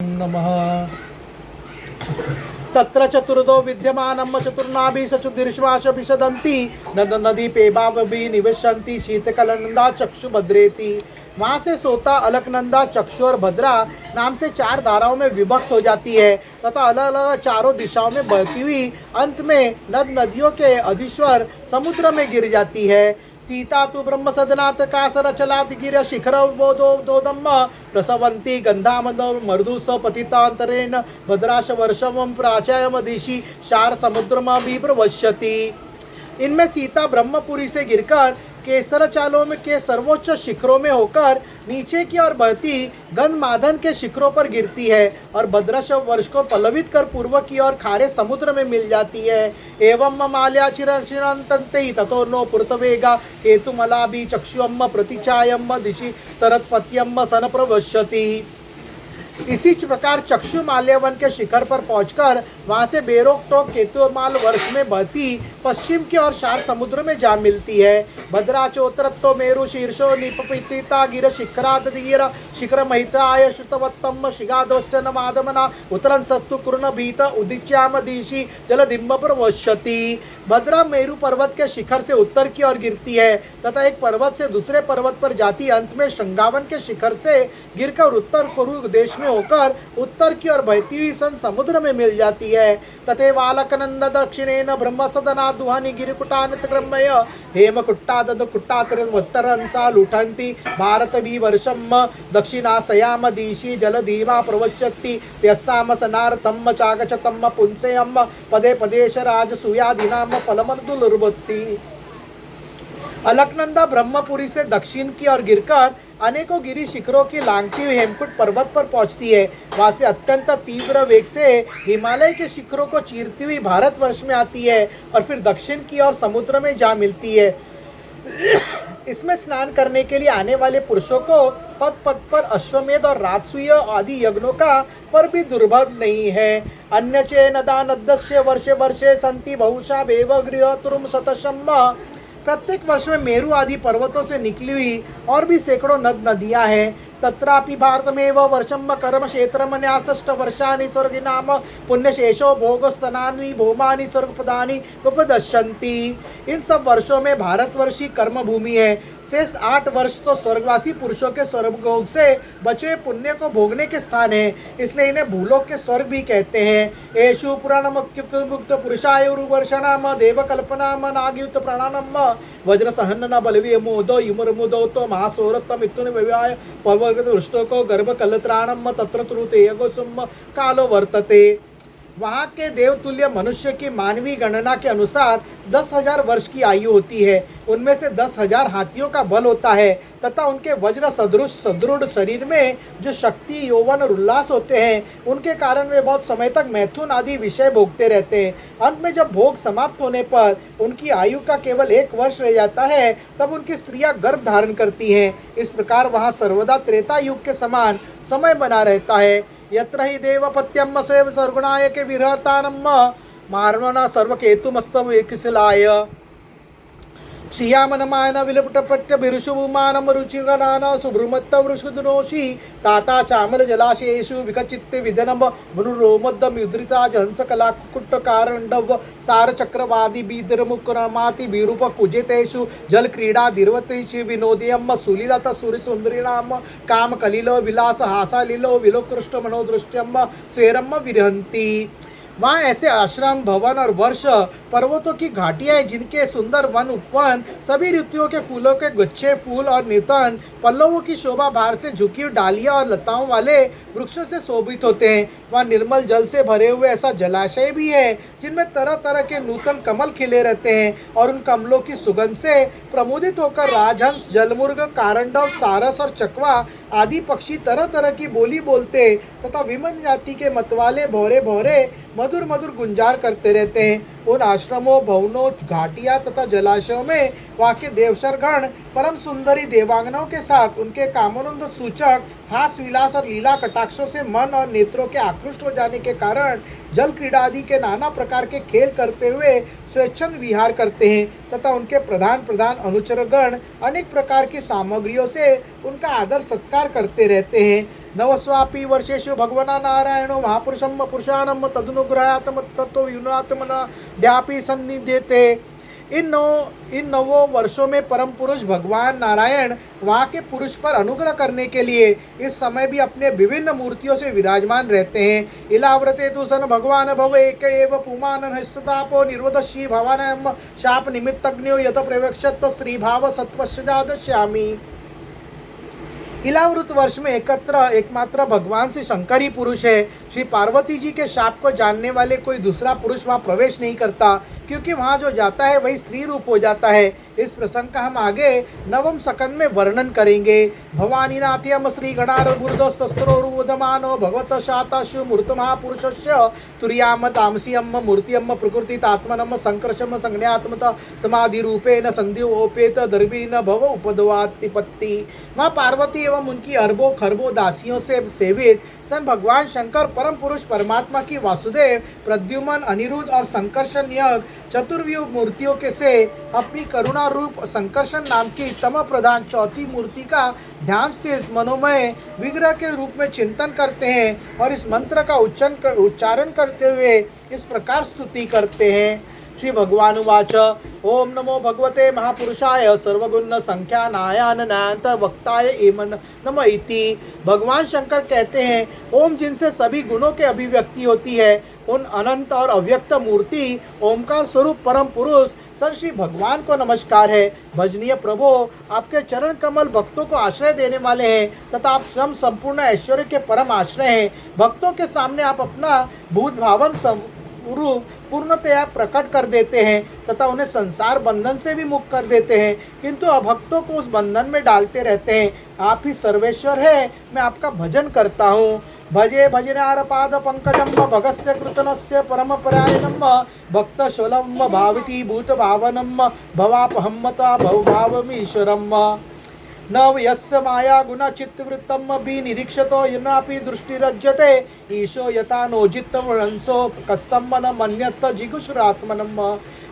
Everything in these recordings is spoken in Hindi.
नमः। तत्र चतुर्दो विद्यमानं चतुर्नाभि सचुर्दीर्श्वास विशदन्ति नदी पेबावभि निवसन्ति शीतकलनंदा चक्षु भद्रेति। वहाँ से सोता, अलकनंदा, चक्षु और भद्रा नाम से चार धाराओं में विभक्त हो जाती है तथा अलग अलग चारों दिशाओं में बहती हुई अंत में नदियों के अधीश्वर समुद्र में गिर जाती है। सीता तु ब्रह्म सदनात् कासरचलात् गिर शिखर बोधोदम प्रसवंती गंधामद मर्दुस पतितांतरेण भद्राश वर्षम प्राचायमदिशि शार समुद्रमा भी प्रवश्यति। इनमें सीता ब्रह्मपुरी से गिरकर केसर चालों में के सर्वोच्च शिखरों में होकर नीचे की ओर बहती गंधमादन के शिखरों पर गिरती है और भद्रश वर्ष को पल्लवित कर पूर्व की ओर खारे समुद्र में मिल जाती है। एवं माल्या चिरंतंते ततो नो पुरतवेगा केतुमलाभि चक्षुअम प्रतिचायम दिशि सरत्पत्यम सन प्रवश्यति। इसी प्रकार चक्षु माल्यवन के शिखर पर पहुंचकर वहां से बेरोक टोक केतुमाल वर्ष में बहती पश्चिम की ओर शार समुद्र में जा मिलती है। भद्राचोत्रत्तो मेरु शीर्षो निपपिता गिर शिखरादीर शिखर महिताय श्रुतवत्तम शिगादवस्य न मादमना उत्तरन सत्तु कुर्ण भीत उदिच्याम दिशि जलदिम्ब प्रवश्यति। भद्रा मेरु पर्वत के शिखर से उत्तर की ओर गिरती है तथा एक पर्वत से दूसरे पर्वत पर जाती अंत में श्रृंगावन के शिखर से गिरकर उत्तर कुरु देश में होकर उत्तर की ओर बहती हुई सन समुद्र में मिल जाती है। तथैवालकनंद दक्षिणेन ब्रह्म सदना दुहानि गिरिकुटानित क्रमय हेम कुट्टादद कुट्टातरंसा लुठन्ति भारत भी वर्षम दक्षिणासयाम दिशि जलधीमा प्रवश्यति यस्साम सनार्थम चागचतम पुंसेयम पदे पदेश राजसूयादिनाम फलमर्दुलुर्वत्ति। अलकनंदा ब्रह्मपुरी से दक्षिण की ओर गिरकर अनेकों गिरी शिखरों की लांघती हुई हेमकुट पर्वत पर पहुंचती है। वहां से अत्यंत तीव्र वेग से हिमालय के शिखरों को चीरती हुई भारतवर्ष में आती है और फिर दक्षिण की ओर समुद्र में जा मिलती है। इसमें स्नान करने के लिए आने वाले पुरुषों को पद पद पर अश्वमेध और राजसूय आदि यज्ञों का पर भी दुर्भग नहीं है। अन्य चे नदा नद्दस्य वर्षे वर्षे संति बहुशा बेव गृह तुरुम शतशम। प्रत्येक वर्ष में मेरु आदि पर्वतों से निकली हुई और भी सैकड़ों नद नदियां हैं। तत्रापि भारतमेव वर्षम कर्म क्षेत्रम न्यासष्ट वर्षाणि स्वर्गिनाम पुण्यशेषो भोगस्तनान्वी भौमानि स्वर्गपदानि उपदश्यन्ति। इन सब वर्षों में भारतवर्ष ही कर्म भूमि है। शेष 8 वर्ष तो स्वर्गवासी पुरुषों के स्वर्गभोग से बचे पुण्य को भोगने के स्थान है, इसलिए इन्हें भूलोक के स्वर्ग भी कहते हैं। एषु पुराणमुक्त पुरुषायुर्वर्षणाम देवकल्पनाम नागयुक्त प्राणानम वज्र सहन न बलवी मोदो युमरमुदो तो महासौरत्व मिथुन विवाह पवर्गदृष्टो को गर्भ कलत्राणम तत्र तुरुते यगोसुम कालो वर्तते। वहाँ के देवतुल्य मनुष्य की मानवीय गणना के अनुसार 10,000 वर्ष की आयु होती है। उनमें से 10,000 हाथियों का बल होता है तथा उनके वज्र सदृश सुदृढ़ शरीर में जो शक्ति यौवन और उल्लास होते हैं उनके कारण वे बहुत समय तक मैथुन आदि विषय भोगते रहते हैं। अंत में जब भोग समाप्त होने पर उनकी आयु का केवल 1 वर्ष रह जाता है तब उनकी स्त्रियां गर्भ धारण करती हैं। इस प्रकार वहाँ सर्वदा त्रेता युग के समान समय बना रहता है। यत्र हि देवपत्यम सेव सर्वगुणाय के विरहतानम मार्मना सर्वकेतुमस्तव एकशिलाय श्रियामनमायन विलपटपट्ट बिरुषुमान रुचिरनान सुभ्रुमत्त वृषुदनोषि ताता चामल जलाशयेषु विकचित्त विधनम मनुरोमद्दम युद्रिता जहंस कलाकुट्ट कारंडव सार चक्रवादी बीदरमुक्रमाति विरूप कुजितेषु जल क्रीडा दिर्वतेषु विनोदयम सुलीलता सुरसुंदरीणाम काम कलिलो विलास हासालीलो विलोकृष्ट मनोदृष्ट्यम स्वेरम विरहंती। वहाँ ऐसे आश्रम भवन और वर्ष पर्वतों की घाटियाँ हैं जिनके सुंदर वन उपवन सभी ऋतुओं के फूलों के गुच्छे फूल और नितन पल्लवों की शोभा भार से झुकी हुई डालियाँ और लताओं वाले वृक्षों से शोभित होते हैं। वहाँ निर्मल जल से भरे हुए ऐसा जलाशय भी है जिनमें तरह तरह के नूतन कमल खिले रहते हैं और उन कमलों की सुगंध से प्रमोदित होकर राजहंस जलमुर्ग कारंडव सारस और चकवा आदि पक्षी तरह तरह की बोली बोलते तथा विमन जाति के मतवाले भौरे भौरे मधुर मधुर गुंजार करते रहते हैं। उन आश्रमों भवनों घाटियाँ तथा जलाशयों में वहाँ के देवशरगण परम सुंदरी देवांगनाओं के साथ उनके कामोन्नत सूचक हास विलास और लीला कटाक्षों से मन और नेत्रों के आकृष्ट हो जाने के कारण जल क्रीड़ा आदि के नाना प्रकार के खेल करते हुए स्वेच्छंद विहार करते हैं तथा उनके प्रधान प्रधान अनुचरगण अनेक प्रकार की सामग्रियों से उनका आदर सत्कार करते रहते हैं। नवस्वापि वर्षेषु भगवना नारायणो महापुरुषम पुरुषाणम तदनुग्रहात्म तत्व व्यापी सन्निध्यते। इन नवों वर्षों में परम पुरुष भगवान नारायण वहाँ के पुरुष पर अनुग्रह करने के लिए इस समय भी अपने विभिन्न मूर्तियों से विराजमान रहते हैं। इलाव्रते तु सन भगवान भव एक एव पुमान हस्ततापो निर्वदशी भवानम शाप निमित्तज्ञो यत प्रवेक्षत स्त्री भाव सत्पश्चादश्यामी। इलावृत वर्ष में एकमात्र भगवान श्री शंकर ही पुरुष है। श्री पार्वती जी के शाप को जानने वाले कोई दूसरा पुरुष वहाँ प्रवेश नहीं करता, क्योंकि वहाँ जो जाता है वही स्त्री रूप हो जाता है। इस प्रसंग का हम आगे नवम सकंद में वर्णन करेंगे। भवानी नाथ्यम श्री गणार गुरुदस्तस्त्रोरुदमानो भगवत शाताशु मूर्त महापुरुषस्य तुर्याम तामसीयम मूर्तियम प्रकृतितात्मनम संकर्षम संज्ञात्मत समाधि रूपेण संधिओपेत दर्भिन भव उपदवातिपत्ति। माँ पार्वती एवं उनकी अरबों खरबों दासियों से सेवित सन भगवान शंकर परम पुरुष परमात्मा की वासुदेव, प्रद्युमन, अनिरुद्ध और संकर्षण यज्ञ चतुर्व्यूह मूर्तियों के से अपनी करुणा रूप संकर्षण नाम की तम प्रधान चौथी मूर्ति का ध्यान स्थित मनोमय विग्रह के रूप में चिंतन करते हैं और इस मंत्र का उच्चारण करते हुए इस प्रकार स्तुति करते हैं। श्री भगवान उवाच ओम नमो भगवते महापुरुषाय सर्वगुण संख्या नायान नयंत वक्ताय एमन नम इति। भगवान शंकर कहते हैं, ओम जिनसे सभी गुणों के अभिव्यक्ति होती है, उन अनंत और अव्यक्त मूर्ति ओमकार स्वरूप परम पुरुष सर श्री भगवान को नमस्कार है। भजनीय प्रभु, आपके चरण कमल भक्तों को आश्रय देने वाले हैं तथा आप स्वयं संपूर्ण ऐश्वर्य के परम आश्रय हैं। भक्तों के सामने आप अपना भूत भावन स्वरूप पूर्णतया प्रकट कर देते हैं तथा उन्हें संसार बंधन से भी मुक्त कर देते हैं, किंतु अभक्तों को उस बंधन में डालते रहते हैं। आप ही सर्वेश्वर है, मैं आपका भजन करता हूँ। भजे भजनार पाद पंकजम भगस्य कृतनस्य परम परायणम भक्तशलम भाविती भूत भावनम भवापहम्मता भवभावमीश्वरम। न यस्य माया गुण चित्तवृत्तम विनिरीक्षतो यनापि दृष्टिरज्यते ईशो यथा नोजित्तमंसो कस्तम न मन्यत जिगुषुरात्मनम।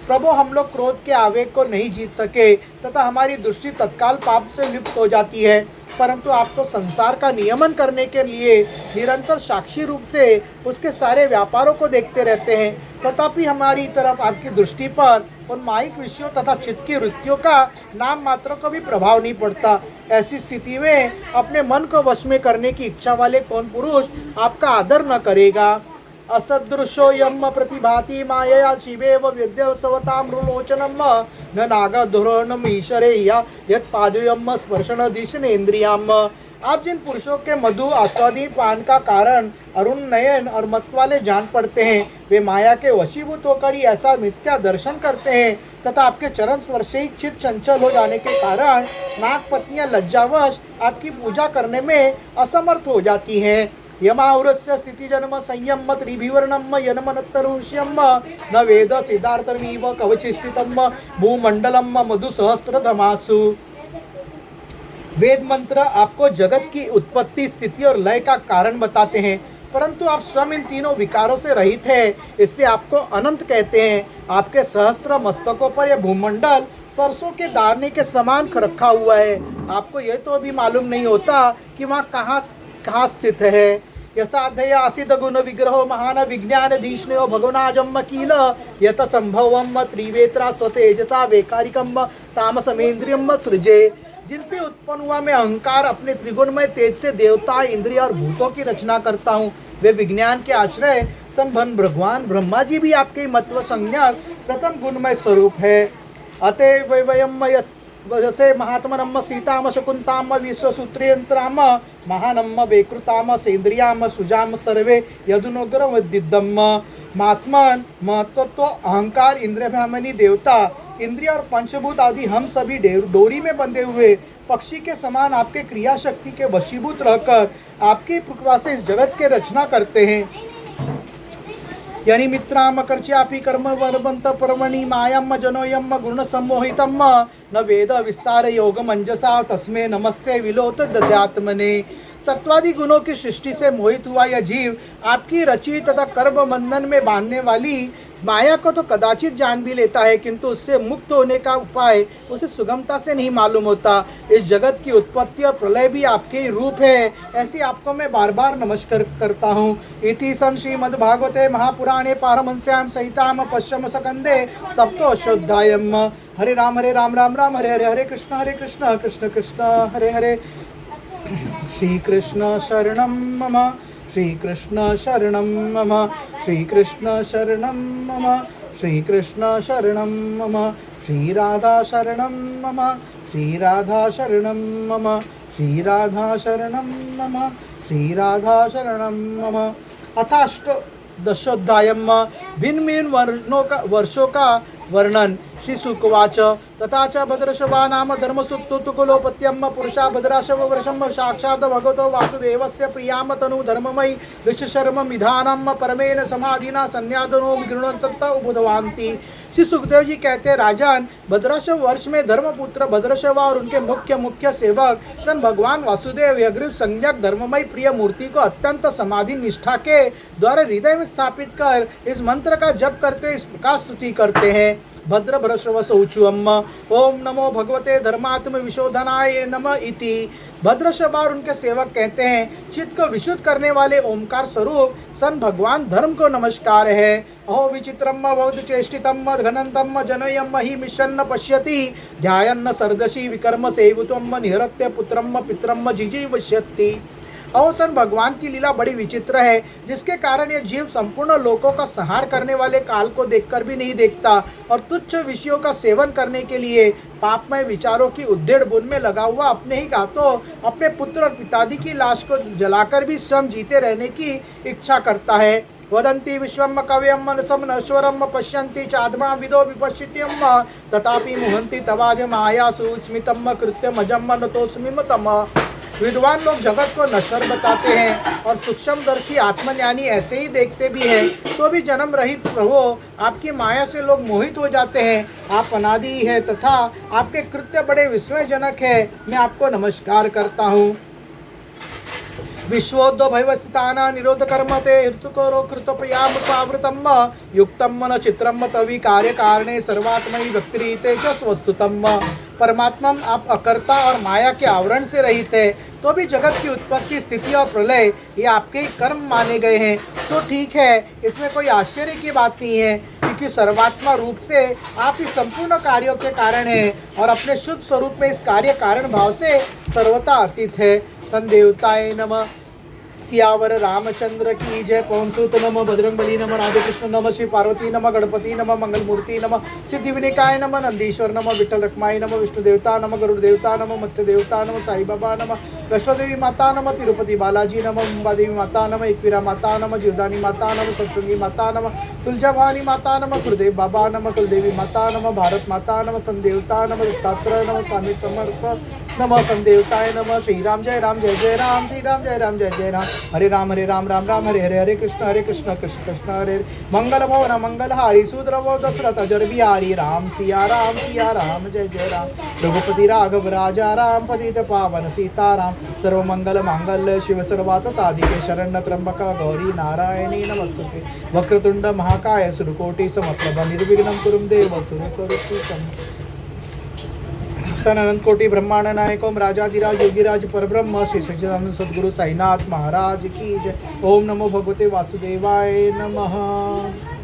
प्रभु, हम लोग क्रोध के आवेग को नहीं जीत सके तथा हमारी दृष्टि तत्काल पाप से लिप्त हो जाती है, परंतु आप तो संसार का नियमन करने के लिए निरंतर साक्षी रूप से उसके सारे व्यापारों को देखते रहते हैं, तथापि हमारी तरफ आपकी दृष्टि पर उन माइक विषयों तथा चित्त की वृत्तियों का नाम मात्र को भी प्रभाव नहीं पड़ता। ऐसी स्थिति में अपने मन को वश में करने की इच्छा वाले कौन पुरुष आपका आदर न करेगा। असदृशो यम प्रतिभाति मायया शिवेव विद्यवसवताम्रुलोचनम न नागधुरणम ईश्वरे यत्पादुयम स्पर्शन दिशनेन्द्रियाम। आप जिन पुरुषों के मधु आस्वादी पान का कारण अरुण नयन और मत वाले जान पड़ते हैं, वे माया के वशीभूत होकर ही ऐसा मिथ्या दर्शन करते हैं तथा आपके चरण स्पर्श से चित्त चंचल हो जाने के कारण नाग पत्नियां लज्जावश आपकी पूजा करने में असमर्थ हो जाती हैं। यमाउरस्य स्थिति जन्म संयम त्रिभिवर्णम यनमनतरुष्यम न वेद सिद्धार्थमीव कवचिस्थितम भूमंडलम मधु सहस्त्रधमासु। वेद मंत्र आपको जगत की उत्पत्ति, स्थिति और लय का कारण बताते हैं, परंतु आप स्वयं इन तीनों विकारों से रहित हैं, इसलिए आपको अनंत कहते हैं। आपके सहस्त्र मस्तकों पर यह भूमंडल सरसों के दाने के समान रखा हुआ है। आपको यह तो अभी मालूम नहीं होता कि वहाँ कहाँ स्थित है। यसाधय आसिद गुण विग्रहो महान विज्ञान धीष्णयो भगवनाजम कील यत संभवम त्रिवेत्रा स्वतेजसा वैकारिकम तामसमेन्द्रियम सृजे। जिनसे उत्पन्न हुआ मैं अहंकार अपने त्रिगुणमय तेज से देवता, इंद्रिय और भूतों की रचना करता हूँ। वे विज्ञान के आश्रय संबंध भगवान ब्रह्मा जी भी आपके महत्व संज्ञक प्रथम गुणमय स्वरूप है। अतएव वयम वजसे महात्मनम सीताम शकुंताम विश्वसूत्रेन्द्राम महानम वेकृताम सेन्द्रियाम सुजाम सर्वे यदुनोग्रमदिदम। महात्मन महत्व अहंकार, इंद्रियभामनी देवता, इंद्रिय और पंचभूत आदि हम सभी डोरी में बंधे हुए पक्षी के समान आपके क्रिया शक्ति के वशीभूत रहकर आपकी कृपा से इस जगत के रचना करते हैं। यानी मित्राम कर्च्यापि कर्म वर्बंत परमणि मायम जनोयम गुण सम्मोहितम न वेद विस्तार योग मंजसा तस्मे नमस्ते विलोत दद्यात्मने। सत्वादि गुणों की सृष्टि से मोहित हुआ यह जीव आपकी रची तथा कर्म बंधन में बांधने वाली माया को तो कदाचित जान भी लेता है, किंतु उससे मुक्त होने का उपाय उसे सुगमता से नहीं मालूम होता। इस जगत की उत्पत्ति और प्रलय भी आपके ही रूप है, ऐसी आपको मैं बार बार नमस्कार करता हूँ। इति सन श्रीमद्भागवते महापुराणे पारमहंस्यां सहिताम पश्चिम सकंदे सप्तोऽध्यायम्। हरे राम राम राम हरे हरे, हरे कृष्ण कृष्ण कृष्ण हरे हरे। श्री कृष्ण शरणं मम, श्री कृष्ण शरणं मम, श्री कृष्ण शरणं मम, श्री कृष्ण शरणं मम, श्री राधा शरणं मम, श्री राधा शरणं मम, श्री राधा शरणं मम, श्री राधा शरणं मम। अथाष्टदशोऽध्यायम्। भिन्न भिन्न वर्षों का वर्णन। श्री शुकवाच तथा च भद्रशवा नाम धर्मसुत्तुकुलोपत्यम पुरुषा भद्राशव वर्षम साक्षात् भगवतो वासुदेवस्य प्रियाम तनु धर्ममयी विश्वशर्म विधानम परमेन समाधिना संन्यादनो गृणंत उबुधवान्ति। श्री सुखदेव जी कहते हैं, राजन, भद्राशव वर्ष में धर्मपुत्र भद्रशवा और उनके मुख्य सेवक सन भगवान वासुदेव यज्ञ संज्ञक धर्ममय प्रिय मूर्ति को अत्यंत समाधि निष्ठा के द्वारा हृदय में स्थापित कर इस मंत्र का जप करते इस प्रकार स्तुति करते हैं। भद्र भ्रशव शौचुअम ओम नमो भगवते धर्मात्म विशोधनाय नम इति। भद्रशवा और उनके सेवक कहते हैं, चित्त को विशुद्ध करने वाले ओमकार स्वरूप सन भगवान धर्म को नमस्कार है। अहो विचित्रम बहुत चेष्टितम घनंतम जनयम ही मिशन पश्यति ध्यायन्न सरदशी विकर्म सेवुतम निहरत्य पुत्रम पित्रम जिजीवष्यति। अवसन भगवान की लीला बड़ी विचित्र है, जिसके कारण यह जीव संपूर्ण लोकों का संहार करने वाले काल को देखकर भी नहीं देखता और तुच्छ विषयों का सेवन करने के लिए पापमय विचारों की उद्धेड़ बुन में लगा हुआ अपने ही गातों अपने पुत्र और पिताजी की लाश को जलाकर भी स्वयं जीते रहने की इच्छा करता है। वदन्ति विश्वम कव्यम मनसम नश्वरम पश्यन्ति चात्मा विदो विपश्यत्यम तथापि मुहन्ति तवाज मायासु स्मितम कृत्यमजम नतोस्मिमतम। विद्वान लोग जगत को नश्वर बताते हैं और सूक्ष्मदर्शी आत्मज्ञानी ऐसे ही देखते भी हैं, तो भी जन्म रहित प्रभु आपकी माया से लोग मोहित हो जाते हैं। आप अनादि है तथा आपके कृत्य बड़े विस्मयजनक है। मैं आपको नमस्कार करता हूँ। विश्वोद्ध भैवस्ताना निरोध कर्म ते ऋतुकरो कृतपयामृतावृतम युक्तम मन चित्रम तवि कार्य कारणे सर्वात्मनि व्यक्तिरीते च वस्तुतम। परमात्मा आप अकर्ता और माया के आवरण से रहित है, तो भी जगत की उत्पत्ति स्थिति और प्रलय ये आपके ही कर्म माने गए हैं। तो ठीक है, इसमें कोई आश्चर्य की बात नहीं है, क्योंकि सर्वात्मा रूप से आप इस संपूर्ण कार्यों के कारण हैं और अपने शुद्ध स्वरूप में इस कार्य कारण भाव से सर्वथा अतीत है। संदेवताय नमः। सियावर रामचंद्र की जय। पवन सुत नमः, बजरंगबली नमः, राधे कृष्ण नमः, श्री पार्वती नमः, गणपति नमः, मंगलमूर्ति नमः, सिद्धि विनायकाय नमः, नंदीश्वर नमः, विठल रखमाई नमः, विष्णु देवता नमः, गरुड़ देवता नमः, मत्स्य देवता नमः, साई बाबा नमः, वैष्णो देवी माता नमः, तिरुपति बालाजी नमः, मुंबा देवी माता नमः, एकवीरा माता नमः, जीवदानी माता नमः, सत्संगी माता नमः, तुलजा भवानी माता नमः, कुलदेव बाबा नमः, कुलदेवी माता नमः, भारत माता नमः, संदेवता नमः, दत्तात्रय नमः, स्वामी समर्थ नमः, संदेवताय नमः। श्री राम जय राम जय जय राम, श्री राम जय राम जय जय राम, हरे राम राम राम हरे हरे, हरे कृष्ण कृष्ण कृष्ण हरे हरे। मंगल भवन मंगल हारी सूद्रव दशरथ जर बिहारी, राम सिया राम जय जय राम। रघुपति राघव राजा राम, पतित पावन सीताराम, सर्व मंगल मांगल्य शिव सर्वार्थ साधिके, शरण्य त्र्यंबक गौरी नारायणी नमस्तुते। वक्रतुंड महाकाय सुरकोटि समप्रभ, निर्विघ्नं कुरु देव सुरकरुष्यम्। अनंत कोटि ब्रह्मांड नायकों राजाधिराज योगिराज परब्रह्म श्री सच्चिदानंद सद्गुरु साईनाथ महाराज की जय। ओम नमो भगवते वासुदेवाय नमः।